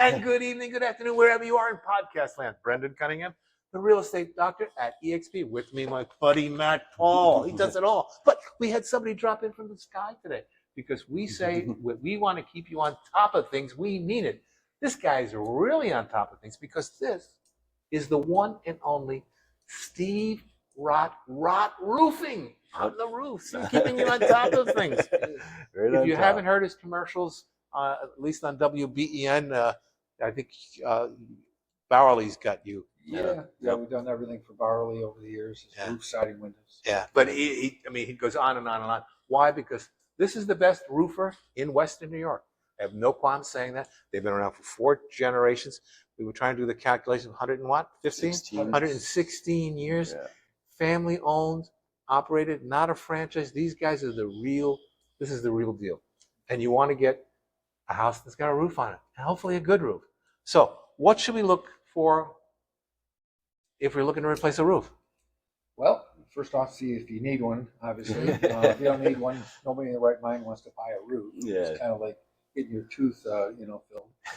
And good evening, good afternoon, wherever you are in podcast land. Brendan Cunningham, the real estate doctor at eXp. With me, my buddy Matt Paul. He does it all. But we had somebody drop in from the sky today because we say we want to keep you on top of things. We mean it. This guy's really on top of things because this is the one and only Steve Rott, Rott Roofing on the roofs. He's keeping you on top of things. If you haven't heard his commercials, at least on WBEN, I think Bowerly's got you. Yeah, we've done everything for Bowerly over the years. Roof siding windows. Yeah, but he goes on and on and on. Why? Because this is the best roofer in Western New York. I have no qualms saying that. They've been around for 4 generations. We were trying to do the calculation, 116 years. Yeah. Family owned, operated, not a franchise. These guys are this is the real deal. And you want to get a house that's got a roof on it, and hopefully a good roof. So what should we look for if we're looking to replace a roof? Well, first off, see if you need one, obviously. If you don't need one, nobody in their right mind wants to buy a roof. Yeah. It's kind of like getting your tooth, filled.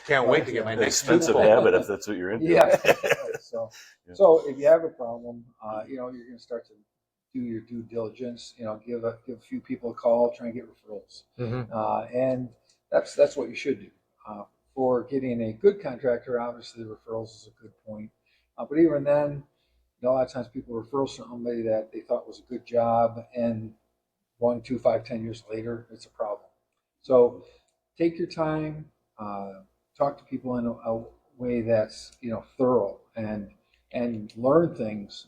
Can't wait to get my next expensive habit if that's what you're into. Yeah. So if you have a problem, you're going to start to do your due diligence. Give a few people a call, try and get referrals, and that's what you should do. For getting a good contractor, obviously referrals is a good point. But even then, a lot of times people refer somebody that they thought was a good job, and 1, 2, 5, 10 years later, it's a problem. So take your time, talk to people in a way that's thorough, and learn things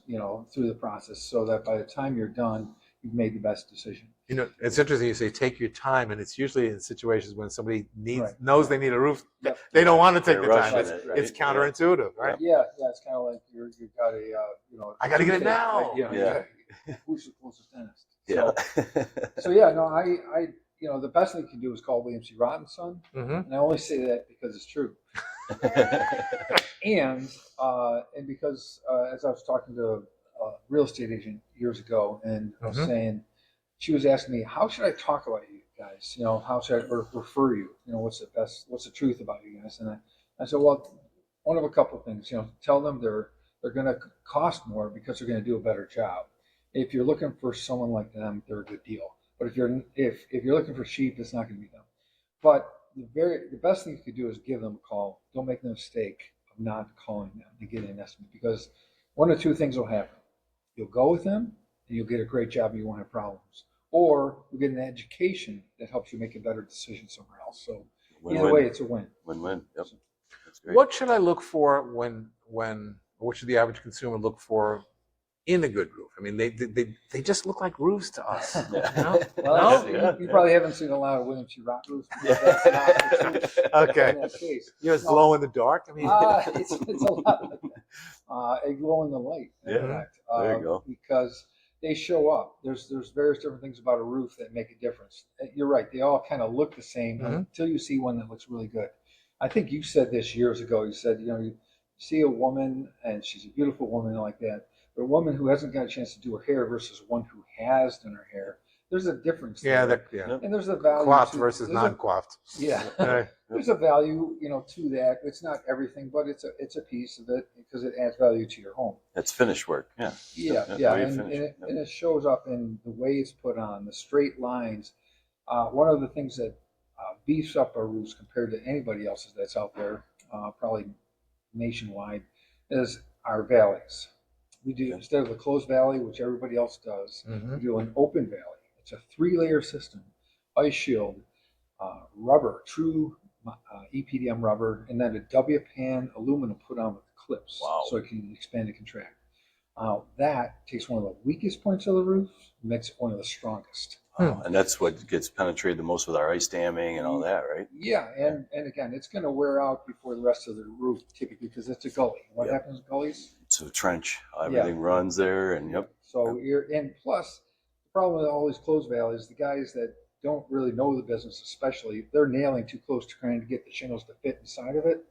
through the process, so that by the time you're done, you've made the best decision. It's interesting you say take your time, and it's usually in situations when somebody knows they need a roof. Yep. They don't want to take the time. It's counterintuitive, right? Yeah, it's kind of like you've got I got to get it now. Who's the closest dentist? Yeah. So the best thing you can do is call William C. Rott Sons, and I only say that because it's true. and because as I was talking to a real estate agent years ago, and I was saying, she was asking me, how should I talk about you guys? How should I refer you? What's the truth about you guys? And I said, well, one of a couple of things. Tell them they're going to cost more because they're going to do a better job. If you're looking for someone like them, they're a good deal. But if you're looking for cheap, it's not going to be them. But the best thing you could do is give them a call. Don't make the mistake of not calling them to get an estimate, because one of 2 things will happen. You'll go with them, and you'll get a great job and you won't have problems. Or you'll get an education that helps you make a better decision somewhere else. So either way, it's a win. Win-win. Yep. That's great. What should I look for what should the average consumer look for in a good roof? I mean, they just look like roofs to us. Well, you probably haven't seen a lot of William C. Rott roofs. That's not the truth. Okay. In that case. Glow in the dark. I mean, it's a lot like that. A glow in the light. In fact, there you go. Because they show up. There's various different things about a roof that make a difference. You're right. They all kind of look the same until you see one that looks really good. I think you said this years ago. You said, you see a woman and she's a beautiful woman like that, but a woman who hasn't got a chance to do her hair versus one who has done her hair, there's a difference. And there's a value. Coiffed versus non-coiffed. There's a value, to that. It's not everything, but it's a piece of it because it adds value to your home. It's finished work. And it shows up in the way it's put on, the straight lines. One of the things that beefs up our roofs compared to anybody else's that's out there, probably nationwide, is our valleys. We do, instead of a closed valley, which everybody else does, we do an open valley. It's a 3-layer system: ice shield, rubber, true EPDM rubber, and then a WPAN aluminum put on with clips, so it can expand and contract. That takes one of the weakest points of the roof, makes it one of the strongest. And that's what gets penetrated the most with our ice damming and all that, right? Yeah, and again, it's going to wear out before the rest of the roof, typically, because it's a gully. What happens in gullies? It's a trench. Everything runs there, and So and plus, the problem with all these closed valleys, the guys that don't really know the business, especially, they're nailing too close to trying to get the shingles to fit inside of it,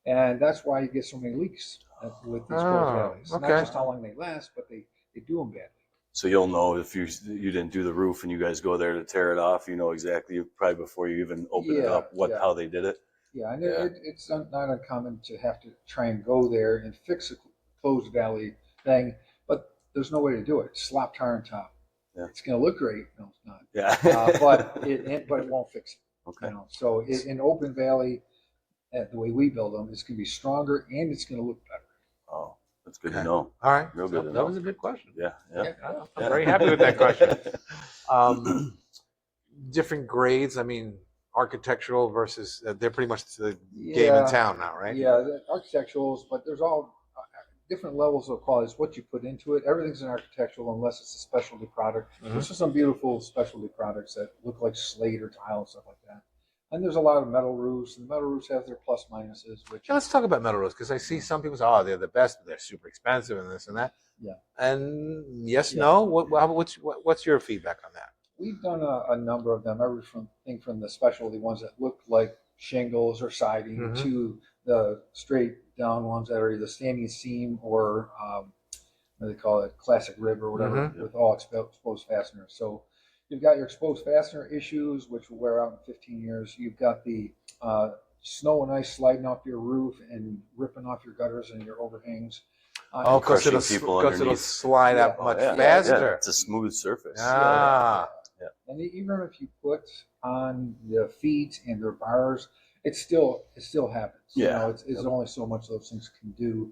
and that's why you get so many leaks with these closed valleys. Not just how long they last, but they do them badly. So you'll know if you didn't do the roof and you guys go there to tear it off, you know exactly, probably before you even open it up, how they did it. Yeah, and Yeah. it's not uncommon to have to try and go there and fix a closed valley thing, but there's no way to do it. Slop tar on top. Yeah. It's going to look great. No, it's not. Yeah. But it won't fix it. Okay. You know, so in open valley, the way we build them, it's going to be stronger and it's going to look better. Oh, that's good Okay. to know. All right. Real good to That know. was a good question. Yeah. Yeah. I'm very happy with that question. Different grades. I mean, architectural versus they're pretty much the game in town now, right? Yeah, the architecturals, but there's all different levels of quality. It's what you put into it. Everything's an architectural unless it's a specialty product. Mhm. There's some beautiful specialty products that look like slate or tile and stuff like that. And there's a lot of metal roofs, and the metal roofs have their plus minuses. Which Yeah, let's talk about metal roofs because I see some people say, "Oh, they're the best, but they're super expensive and this and that." Yeah. And yes, Yeah. no. What's your feedback on that? we've done a number of them, everything from the specialty ones that look like shingles or siding Mhm. to the straight down ones that are either standing seam or what do they call it, classic rib or whatever, with all exposed fasteners. So you've got your exposed fastener issues, which will wear out in 15 years. You've got the snow and ice sliding off your roof and ripping off your gutters and your overhangs. Because crushing people it'll underneath. slide out Yeah. much Yeah, faster. yeah, it's a smooth surface. Ah. And even if you put on the feet and their bars, it still happens. Yeah. You know, it's only so much those things can do.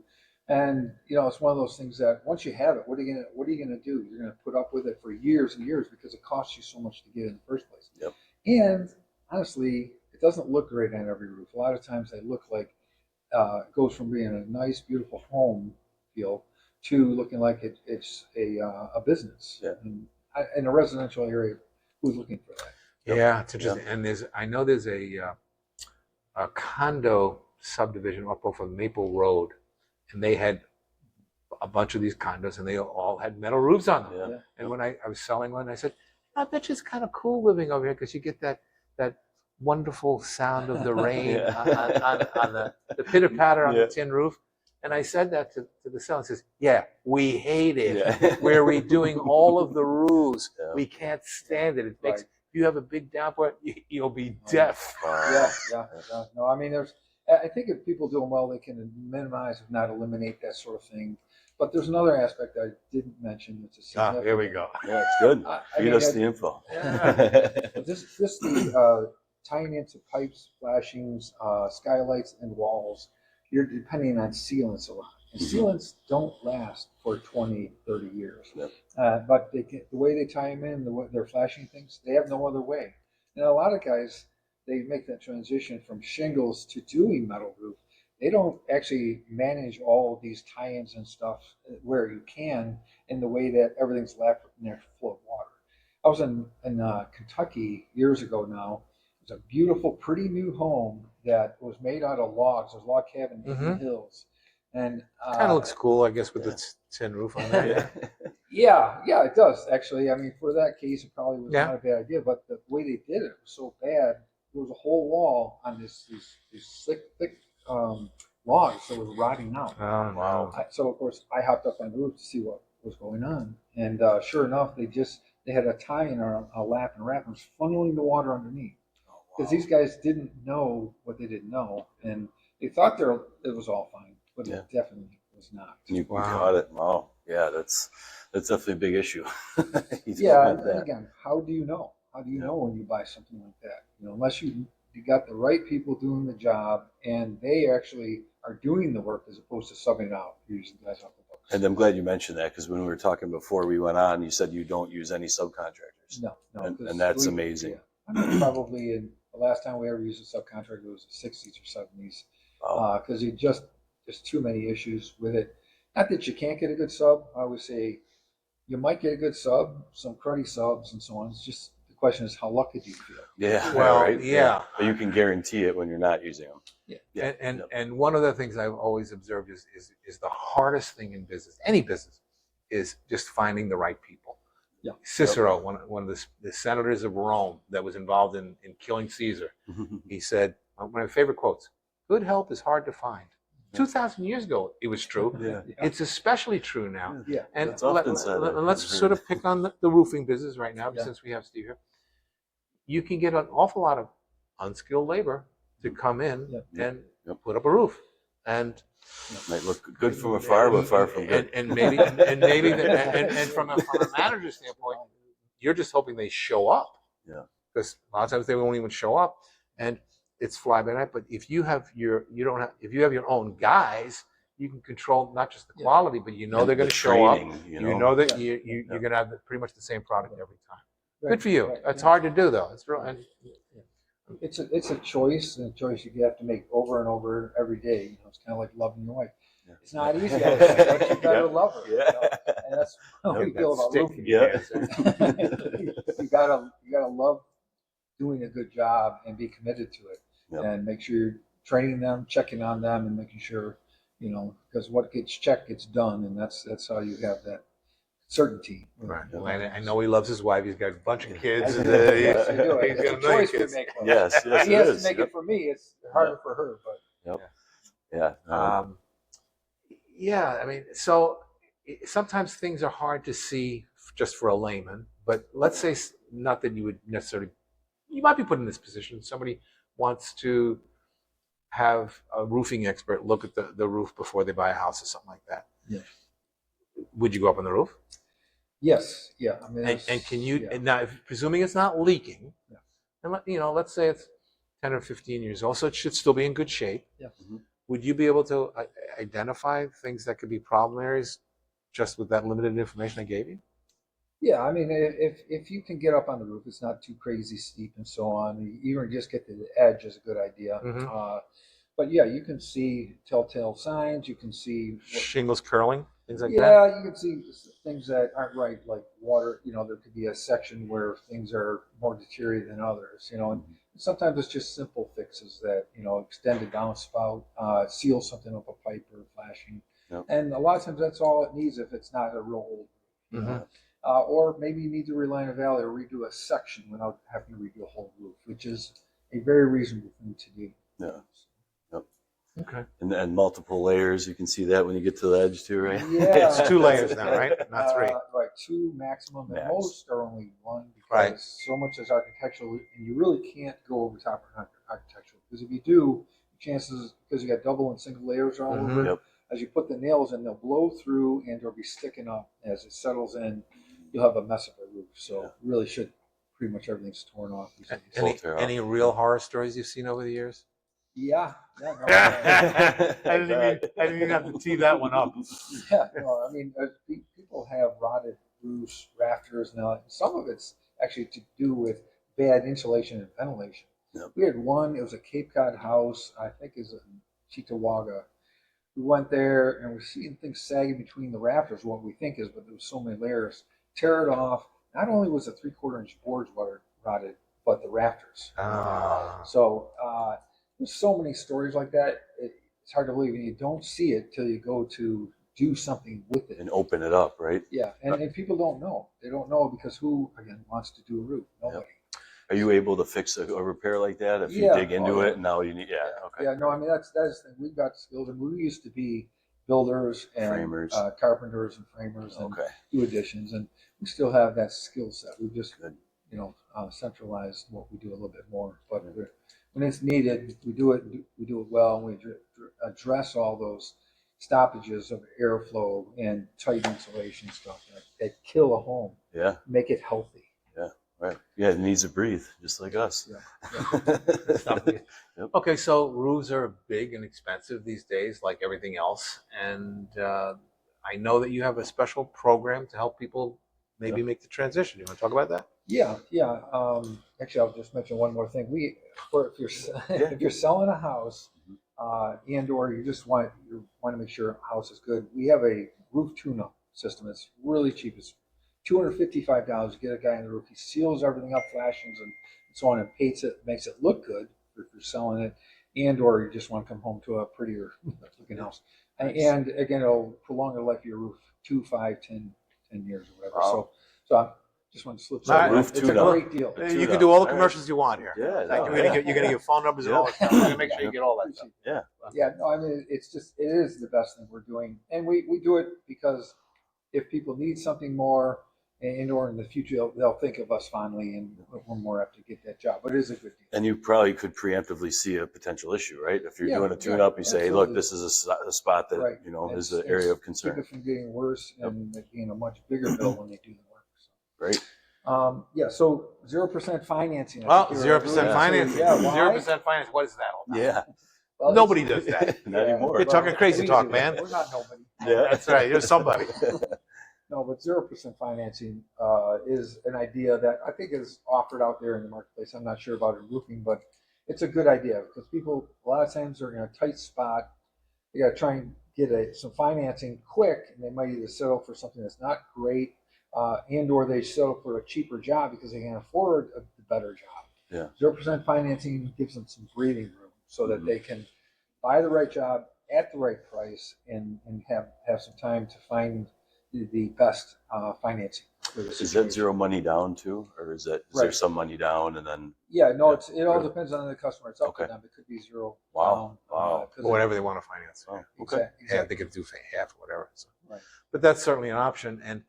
And you know, it's one of those things that once you have it, what are you gonna do? You're gonna put up with it for years and years because it costs you so much to get it in the first place. Yep. And honestly, it doesn't look great on every roof. A lot of times they look like it goes from being a nice, beautiful home feel to looking like it's a business. Yeah. And in a residential area, who's looking for that? Yeah, it's interesting. And I know there's a condo subdivision up off of Maple Road, and they had a bunch of these condos, and they all had metal roofs on them. Yeah. And when I was selling one, I said, I bet you it's kind of cool living over here because you get that wonderful sound of the rain on the pitter patter on the tin roof. And I said that to the seller. He says, yeah, we hate it. Yeah. We're redoing all of the roofs. Yeah. We can't stand it. It makes, Right. if you have a big downpour, you'll be deaf. Yeah. No, I mean, I think if people do them well, they can minimize, if not eliminate, that sort of thing. But there's another aspect I didn't mention, which is significant. Here we go. Yeah, it's good. Feed us the info. This tying into pipes, flashings, skylights, and walls. You're depending on sealants a lot. And sealants don't last for 20, 30 years. Yep. But the way they tie them in, they're flashing things, they have no other way. And a lot of guys, they make that transition from shingles to doing metal roof. They don't actually manage all of these tie-ins and stuff where you can in the way that everything's left in their flow of water. I was in Kentucky years ago now. It was a beautiful, pretty new home that was made out of logs. It was a log cabin in the hills. And Kind of looks cool, I guess, with the tin roof on there. Yeah, it does actually. I mean, for that case, it probably was Yeah. not a bad idea. But the way they did it was so bad. There was a whole wall on these thick logs that was rotting out. Oh, wow. So of course, I hopped up on the roof to see what was going on, and sure enough, they had a tie-in or a lap and wrap and was funneling the water underneath. Because these guys didn't know what they didn't know, and they thought it was all fine, but it definitely was not. You caught it. Wow. Yeah, that's definitely a big issue. And again, how do you know? How do you know when you buy something like that? You know, unless you got the right people doing the job and they actually are doing the work as opposed to subbing it out, using guys off the books. And I'm glad you mentioned that because when we were talking before we went on, you said you don't use any subcontractors. No. And that's amazing. I mean, probably the last time we ever used a subcontractor was the 60s or 70s. Because you just there's too many issues with it. Not that you can't get a good sub. I would say you might get a good sub, some cruddy subs, and so on. It's just the question is how lucky do you feel? Yeah. Well, right? yeah. But you can guarantee it when you're not using them. Yeah. And one of the things I've always observed is the hardest thing in business, any business, is just finding the right people. Yeah. Cicero, one of the senators of Rome that was involved in killing Caesar, he said, one of my favorite quotes, good help is hard to find. 2,000 years ago, it was true. Yeah. It's especially true now. Yeah. And It's often said. let's sort of pick on the roofing business right now, since we have Steve here. You can get an awful lot of unskilled labor to come in Yep. and put up a roof. And Might look good from afar, but far from good. and maybe from a manager standpoint, you're just hoping they show up. Yeah. Because a lot of times they won't even show up, and it's fly by night. But if you have your own guys, you can control not just the quality, but they're going to show up. You know that you're going to have pretty much the same product every time. Right. Good for you. Right. It's hard to do though. It's real. And, It's a choice, and a choice you have to make over and over every day. It's kind of like loving your wife. Yeah. It's not easy, but you gotta love her. Yeah. And that's how we feel about stick roofing. in your Yeah. hands. you gotta love doing a good job and be committed to it, and make sure you're training them, checking on them, and making sure because what gets checked gets done, and that's how you have that certainty. Right. Well, I know he loves his wife. He's got a bunch of kids. He's He's got got a a million choice we kids. make. Yes, He it has is. to make it for me. It's harder for her, but Yeah. Yeah, I mean, so sometimes things are hard to see just for a layman, but let's say not that you would necessarily, you might be put in this position. Somebody wants to have a roofing expert look at the roof before they buy a house or something like that. Yeah. Would you go up on the roof? yes, yeah. I mean, And can you, yeah. and now, presuming it's not leaking, Yeah. and let's say it's 10 or 15 years old, so it should still be in good shape. Yeah. Would you be able to identify things that could be problem areas just with that limited information I gave you? Yeah, I mean, if you can get up on the roof, it's not too crazy steep and so on. Even just get to the edge is a good idea. But yeah, you can see telltale signs. You can see Shingles curling, things like that? Yeah, you can see things that aren't right, like water. There could be a section where things are more deteriorated than others. And sometimes it's just simple fixes that extend a downspout, seal something up a pipe or flashing, and a lot of times that's all it needs if it's not a real old. Or maybe you need to reline a valley or redo a section without having to redo a whole roof, which is a very reasonable thing to do. Yeah. Okay. And multiple layers. You can see that when you get to the edge too, right? Yeah, It's 2 layers now, right? Not 3. Right, 2 maximum. And Max. most are only 1 because Right. so much is architectural, and you really can't go over top of architectural. Because if you do, chances, because you got double and single layers all over, Yep. as you put the nails in, they'll blow through and they'll be sticking up. As it settles in, you'll have a mess of a roof. So really should, pretty much everything's torn off. Any real horror stories you've seen over the years? Yeah. I didn't even have to tee that one up. Yeah, no, I mean, people have rotted roofs, rafters. Now, some of it's actually to do with bad insulation and ventilation. Yep. We had one, it was a Cape Cod house, I think is in Cheektowaga. We went there and we're seeing things sagging between the rafters, what we think is, but there was so many layers. Tear it off. Not only was the 3/4-inch boards rotted, but the rafters. So there's so many stories like that. It's hard to believe, and you don't see it till you go to do something with it And open it up, right? Yeah, and people don't know. They don't know because who again wants to do a roof? Nobody. Are you able to fix a repair like that if you Yeah. dig into it? And now you need, okay. Yeah, no, I mean that's the thing. We've got skills, and we used to be builders and Framers. carpenters and framers and Okay. do additions, and we still have that skill set. We've just centralized what we do a little bit more. But when it's needed, we do it well, and we address all those stoppages of airflow and tight insulation stuff that kill a home. Yeah. Make it healthy. Right. Yeah, it needs to breathe, just like us. Okay, so roofs are big and expensive these days, like everything else. And I know that you have a special program to help people maybe make the transition. You want to talk about that? Yeah. Actually, I'll just mention one more thing. If you're selling a house, and/or you just want to make sure a house is good, we have a roof tune-up system. It's really cheap. It's $255 to get a guy on the roof. He seals everything up, flashings and so on, and paints it, makes it look good if you're selling it, and/or you just want to come home to a prettier looking house. And again, it'll prolong the life of your roof 2, 5, 10 years or whatever. Wow. So I just want to slip All right. that. Roof It's a tune-up. great deal. You can do all the commercials you want here. Yeah, Like, you're gonna get phone numbers and all that stuff. We're gonna make sure you get all that stuff. Yeah, no, I mean, it is the best thing we're doing. And we do it because if people need something more and or in the future they'll think of us fondly, and we're more apt to get that job. But it is a good deal. And you probably could preemptively see a potential issue, right? If you're doing a tune-up, you say, hey, look, this is a spot that, Right. is an area of concern. Keep it from getting worse and it being a much bigger bill when they do the work. So. Great. So 0% financing. Well, 0% financing. Yeah, why? 0% financing. What is that all about? Yeah. Well, Nobody does that. Not anymore. You're talking crazy talk, man. We're not nobody. Yeah. That's right. You're somebody. No, but 0% financing is an idea that I think is offered out there in the marketplace. I'm not sure about it in roofing, but it's a good idea because people a lot of times are in a tight spot. They got to try and get some financing quick, and they might either settle for something that's not great, and or they settle for a cheaper job because they can't afford a better job. Yeah. 0% financing gives them some breathing room so that they can buy the right job at the right price and have some time to find the best financing for the situation. Is that zero money down too, or is there some money down and then? Yeah, no, it all depends on the customer. It's up to them. It could be zero. Wow. Or whatever they want to finance. Oh, okay. Yeah, they could do half or whatever. So. Right. But that's certainly an option. And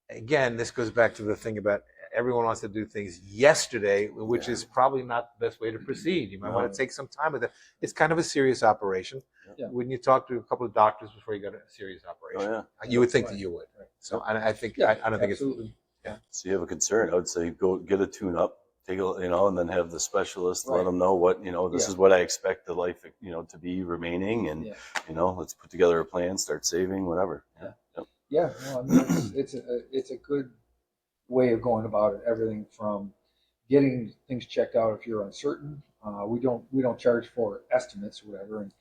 again, this goes back to the thing about everyone wants to do things yesterday, which is probably not the best way to proceed. You might want to take some time with it. It's kind of a serious operation. Yeah. When you talk to a couple of doctors before you got a serious operation, you would think that you would. Right. So I think I don't think absolutely. So you have a concern. I would say go get a tune-up, take a and then have the specialist let them know what this is what I expect the life to be remaining, and let's put together a plan, start saving, whatever. Yeah, no, I mean, it's a good way of going about it. Everything from getting things checked out if you're uncertain. We don't charge for estimates or whatever. And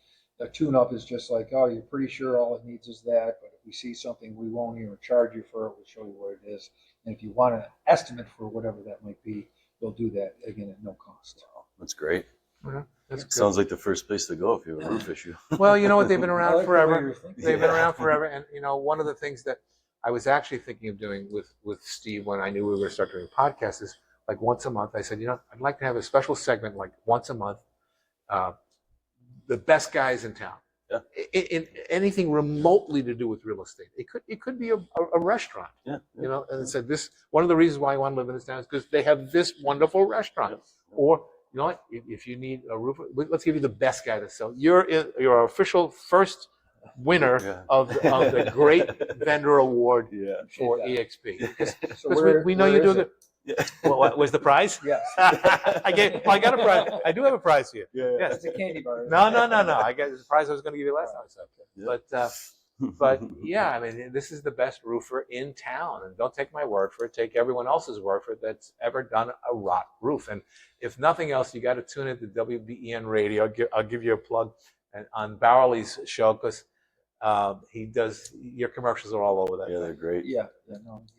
a tune-up is just like, oh, you're pretty sure all it needs is that. But if we see something, we won't even charge you for it. We'll show you what it is. And if you want an estimate for whatever that might be, we'll do that again at no cost. Wow, that's great. That's Sounds like the first place to go if you have a roof issue. Well, you know what? They've been around like forever. the They've been around forever. And, one of the things that I was actually thinking of doing with Steve when I knew we were going to start doing podcasts is like once a month. I said, I'd like to have a special segment like once a month, the best guys in town. Yeah. In anything remotely to do with real estate. It could be a restaurant. Yeah. And it said this, one of the reasons why I want to live in this town is because they have this wonderful restaurant. Yeah. Or you know what? If you need a roofer, let's give you the best guy to sell. You're our official first winner of the Great Vendor Award for EXP. So we know you do good. Yeah. Well, what was the prize? Yes. I got a prize. I do have a prize for you. Yeah. Yes. It's a candy bar. No. I got the prize I was going to give you last time. So. But yeah, I mean, this is the best roofer in town, and don't take my word for it. Take everyone else's word for it that's ever done a Rott roof. And if nothing else, you got to tune into WBEN Radio. I'll give you a plug on Bowerly's show because he does. Your commercials are all over that. Yeah, they're great. Yeah.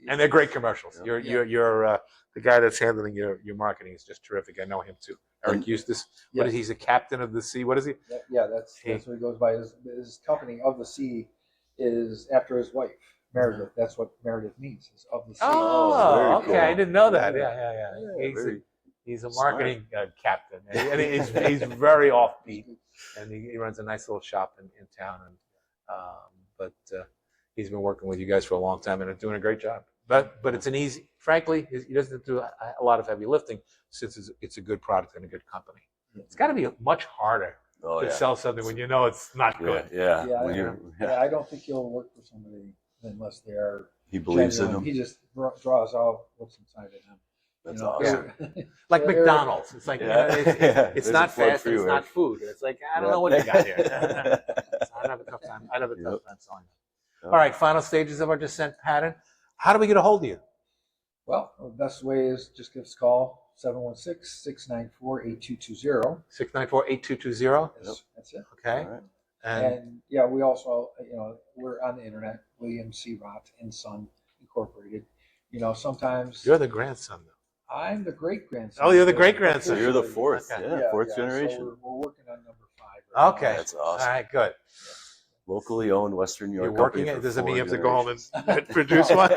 And they're great commercials. Yeah. You're the guy that's handling your marketing is just terrific. I know him too. Eric Eustace. Yeah. He's a captain of the sea. What is he? Yeah, that's what he goes by. His company of the sea is after his wife, Meredith. That's what Meredith means, is of the sea. Oh, very okay. cool. I didn't know that. Yeah. He's a marketing captain, and he's very offbeat, and he runs a nice little shop in town. And but he's been working with you guys for a long time and doing a great job. But it's an easy. Frankly, he doesn't do a lot of heavy lifting since it's a good product and a good company. It's got to be much harder to sell something when you know it's not good. Yeah. I don't think he'll work for somebody unless they are. He believes genuine. in them. He just draws out what's inside of them. That's awesome. Like McDonald's. It's like it's not fast. It's not food. It's like I don't know what you got here. I'd have a tough time. Selling it. All right. Final stages of our descent pattern. How do we get a hold of you? Well, the best way is just give us a call, 716-694-8220. 694-8220? That's it. Okay. Right. And yeah, we also, we're on the internet, William C. Rott and Son Incorporated. Sometimes. You're the grandson, though. I'm the great-grandson. Oh, you're the great-grandson. You're the fourth. Okay. Fourth generation. So we're working on number 5. Right Okay. now. That's awesome. All right, good. Locally owned Western New York. You're working it. Doesn't mean you have to go home and produce one.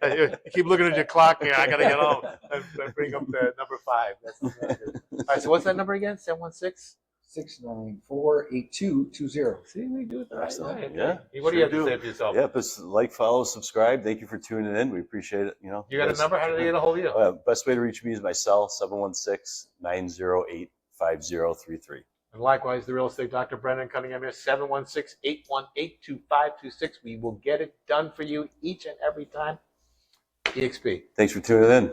You keep looking at your clock. I got to get home and bring up the number 5. That's good. All right. So what's that number again? 716? 694-8220. See, we do it the right Excellent. way. Yeah, What do you sure have to do. say for yourself? Yeah, but like, follow, subscribe. Thank you for tuning in. We appreciate it. You You got a number? How do they get a hold of you? Best way to reach me is my cell, 716-908-5033. And likewise, the real estate Dr. Brendan Cunningham here, 716-818-2526. We will get it done for you each and every time. EXP. Thanks for tuning in.